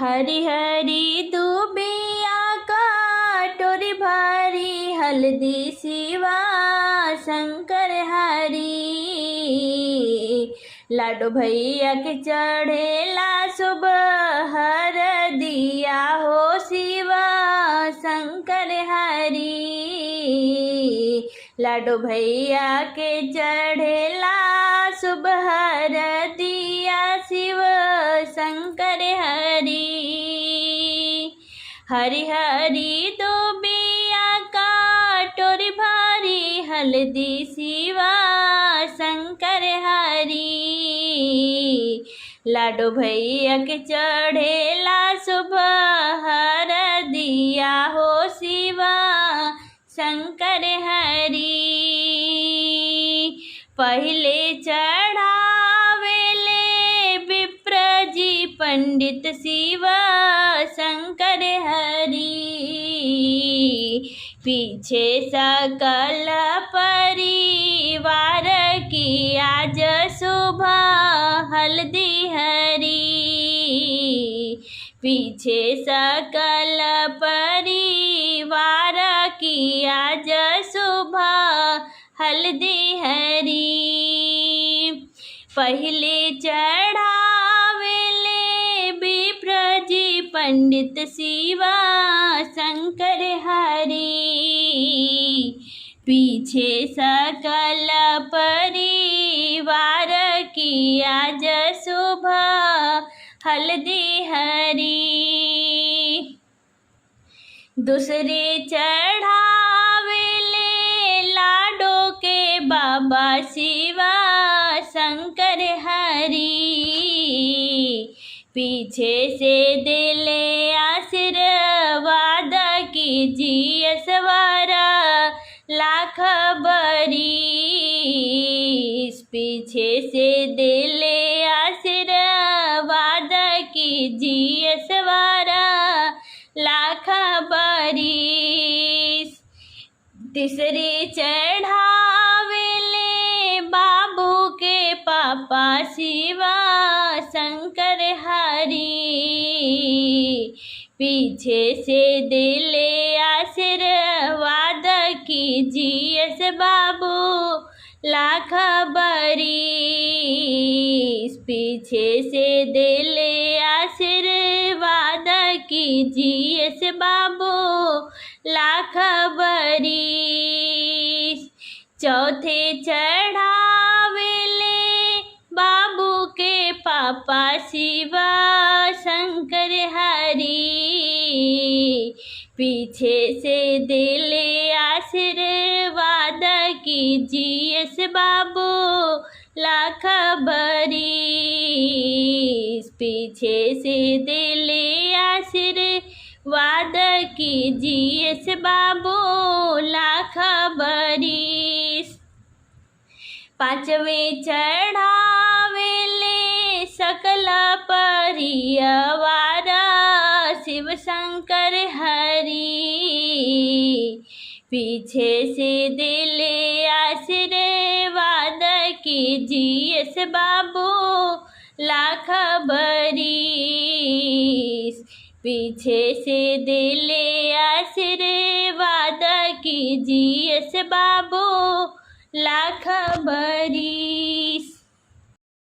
हरी हरी दूबिया कटोरी भरी हल्दी शिवा शंकर हरी। लाडो भैया के चढ़ेला सुबह हर दिया हो शिवा शंकर हरी। लाडो भैया के चढ़ेला सुबह हर दिया शिव शंकर हरी। हरी हरी दूबिया कटोरी भरी हल्दी शिवा शंकर हरी। लाडो भैया के चढ़ेला सुबह हर दिया हो शिवा शंकर हरी। पहले चढ़ावेले विप्र जी पंडित शिवा शंकर हरी। पीछे सकल परिवार की आज सुबह हल्दी हरी। पीछे सकल परिवार की आज सुबह हल्दी हरी। पहले चढ़ावेले विप्र जी पंडित शिवा शंकर हरी। पीछे सकल परिवार की आज सुबह हल्दी हरी। दूसरे चढ़ावेले लाडो के बाबा शिवा शंकर हरी। पीछे से दिले आशीर्वाद कीजिए सवारा लाख बरीस। पीछे से दिले आशीर्वाद कीजिए सवारा लाख बरीस। तीसरे चढ़ावेले बाबू के पापा शिवा शंकर हरी। पीछे से दिले आशीर्वाद कीजिए से बाबू लाख बरीस। पीछे से दिले आशीर्वाद कीजिए से बाबू लाख बरीस। चौथे चढ़ावेले बाबू के पापा शिवा शंकर हरी। पीछे से दिले आशीर्वाद कीजिए से बाबू लाख बरीस। पीछे से दिले आशीर्वाद कीजिए से बाबू लाख बरीस। पांचवें चढ़ावेले सकल परिवार शिव शंकर हरी। पीछे से दिले आशीर्वाद कीजिए से बाबू लाख बरीस। पीछे से दिले आशीर्वाद कीजिए से बाबू लाख बरीस।